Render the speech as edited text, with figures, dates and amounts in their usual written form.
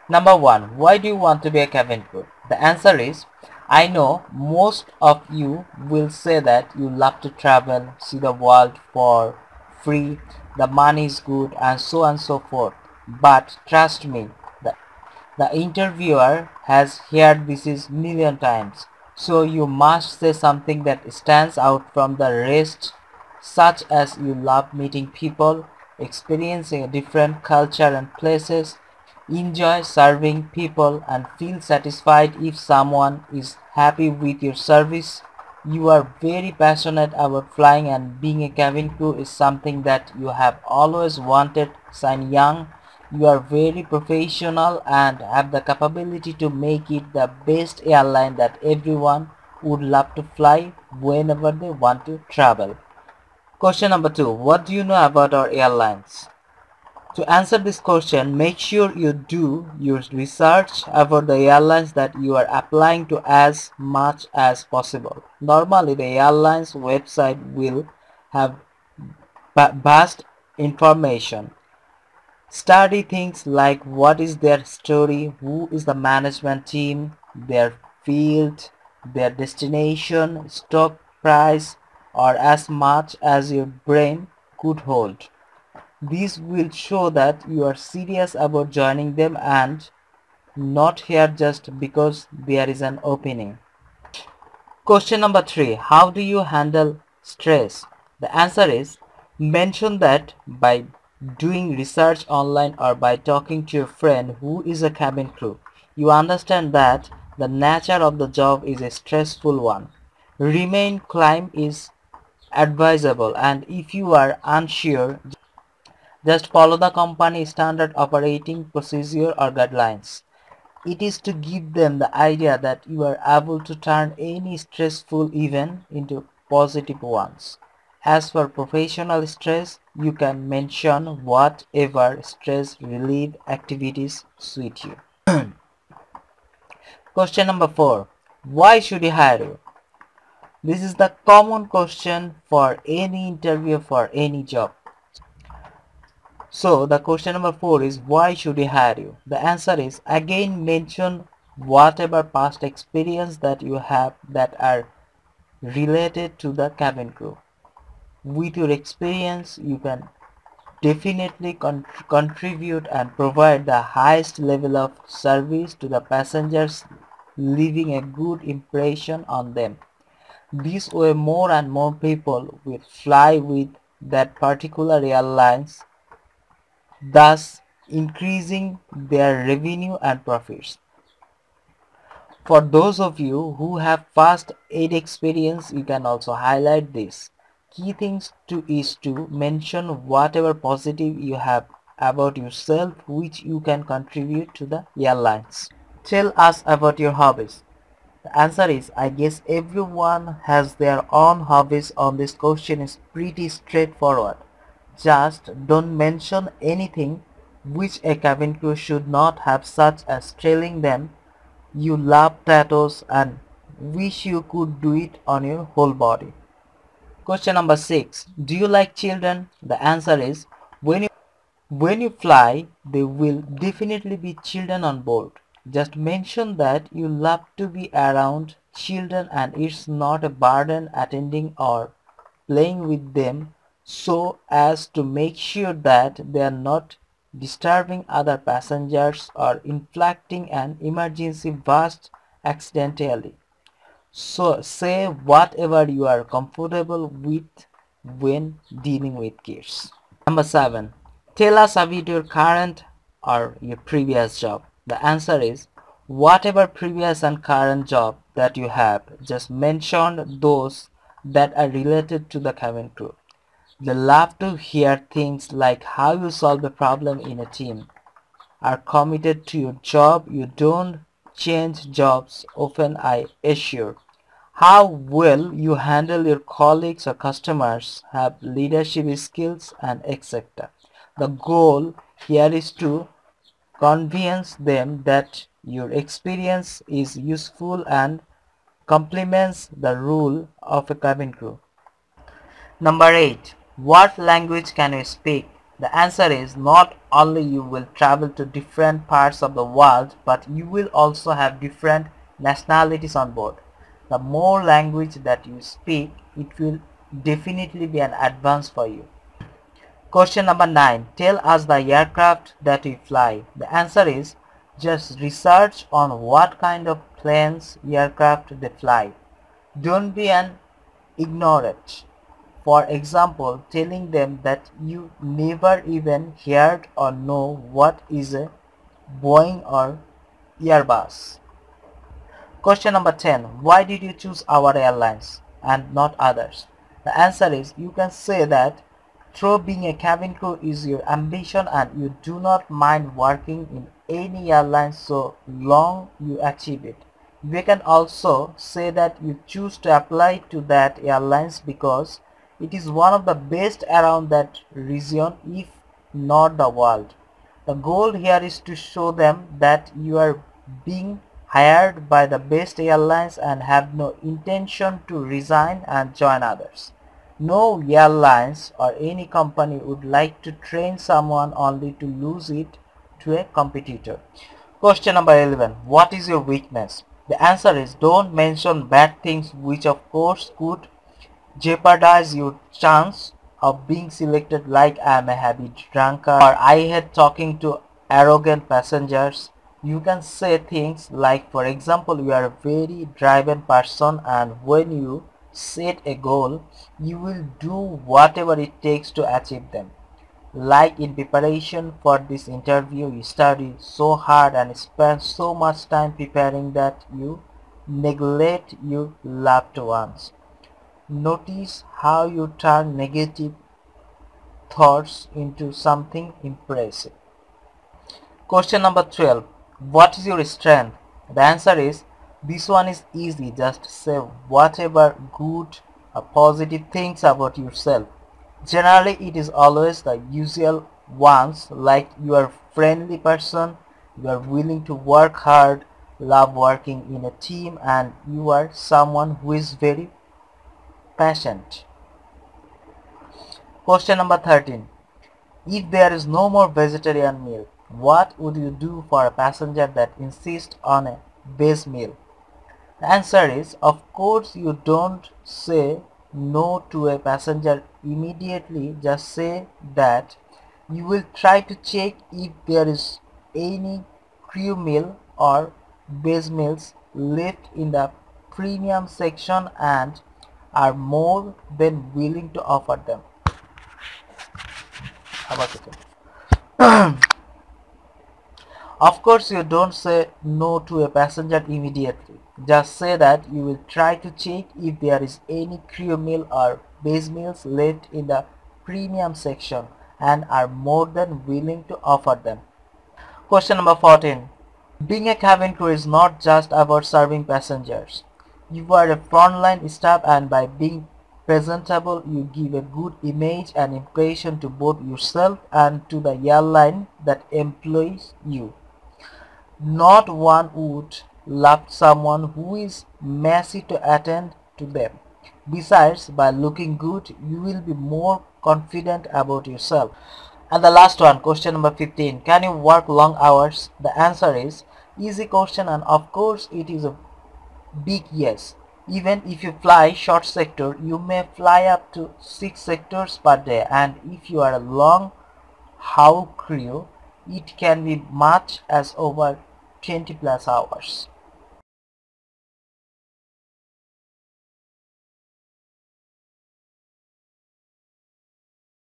Number 1. Why do you want to be a cabin crew? The answer is, I know most of you will say that you love to travel, see the world for free, the money is good, and so on and so forth. But trust me, the interviewer has heard this is million times. So you must say something that stands out from the rest, such as you love meeting people, experiencing a different culture and places, enjoy serving people, and feel satisfied if someone is happy with your service. You are very passionate about flying, and being a cabin crew is something that you have always wanted since young. You are very professional and have the capability to make it the best airline that everyone would love to fly whenever they want to travel. Question number 2. What do you know about our airlines? To answer this question, make sure you do your research about the airlines that you are applying to as much as possible. Normally, the airline's website will have vast information. Study things like what is their story, who is the management team, their field, their destination, stock price, or as much as your brain could hold. This will show that you are serious about joining them and not here just because there is an opening. Question number 3. How do you handle stress? The answer is, mention that by doing research online or by talking to your friend who is a cabin crew. You understand that the nature of the job is a stressful one. Remain calm is advisable, and if you are unsure, just follow the company standard operating procedure or guidelines. It is to give them the idea that you are able to turn any stressful event into positive ones. As for professional stress, you can mention whatever stress relief activities suit you. Question number 4. Why should he hire you? This is the common question for any interview for any job. So the question number 4 is, why should he hire you? The answer is, again mention whatever past experience that you have that are related to the cabin crew. With your experience, you can definitely contribute and provide the highest level of service to the passengers, leaving a good impression on them. This way more and more people will fly with that particular airlines, thus increasing their revenue and profits. For those of you who have first aid experience, you can also highlight this. Key things is to mention whatever positive you have about yourself which you can contribute to the airlines. Tell us about your hobbies. The answer is, I guess everyone has their own hobbies. On this question is pretty straightforward. Just don't mention anything which a cabin crew should not have, such as trailing them. You love tattoos and wish you could do it on your whole body. Question number 6. Do you like children? The answer is, when you fly, there will definitely be children on board. Just mention that you love to be around children and it's not a burden attending or playing with them, so as to make sure that they are not disturbing other passengers or inflicting an emergency burst accidentally. So say whatever you are comfortable with when dealing with kids. Number 7. Tell us about your current or your previous job. The answer is, whatever previous and current job that you have, just mention those that are related to the cabin crew. They love to hear things like how you solve a problem in a team, are committed to your job, you don't change jobs often, I assure. How well you handle your colleagues or customers, have leadership skills, and etc. The goal here is to convince them that your experience is useful and complements the role of a cabin crew. Number 8. What language can you speak? The answer is not only you will travel to different parts of the world, but you will also have different nationalities on board. The more language that you speak, it will definitely be an advance for you. Question number 9. Tell us the aircraft that we fly. The answer is just research on what kind of planes, aircraft they fly. Don't be an ignorant. For example, telling them that you never even heard or know what is a Boeing or Airbus. Question number 10. Why did you choose our airlines and not others? The answer is you can say that though being a cabin crew is your ambition and you do not mind working in any airline so long you achieve it. We can also say that you choose to apply to that airlines because it is one of the best around that region, if not the world. The goal here is to show them that you are being hired by the best airlines and have no intention to resign and join others. No airlines or any company would like to train someone only to lose it to a competitor. Question number 11. What is your weakness? The answer is don't mention bad things, which of course could jeopardize your chance of being selected, like I am a heavy drunkard or I hate talking to arrogant passengers. You can say things like, for example, you are a very driven person and when you set a goal, you will do whatever it takes to achieve them. Like in preparation for this interview, you study so hard and spend so much time preparing that you neglect your loved ones. Notice how you turn negative thoughts into something impressive. Question number 12. What is your strength? The answer is this one is easy. Just say whatever good or positive things about yourself. Generally, it is always the usual ones, like you are a friendly person, you are willing to work hard, love working in a team, and you are someone who is very patient. Question number 13. If there is no more vegetarian meal, what would you do for a passenger that insists on a veg meal? The answer is, of course, you don't say no to a passenger immediately. Just say that you will try to check if there is any crew meal or veg meals left in the premium section and are more than willing to offer them. Of course, you don't say no to a passenger immediately. Just say that you will try to check if there is any crew meal or base meals left in the premium section and are more than willing to offer them. Question number 14. Being a cabin crew is not just about serving passengers. You are a frontline staff, and by being presentable, you give a good image and impression to both yourself and to the airline that employs you. Not one would love someone who is messy to attend to them. Besides, by looking good, you will be more confident about yourself. And the last one, question number 15. Can you work long hours? The answer is easy question, and of course it is a big yes. Even if you fly short sector, you may fly up to 6 sectors per day, and if you are a long haul crew, it can be much as over 20 plus hours.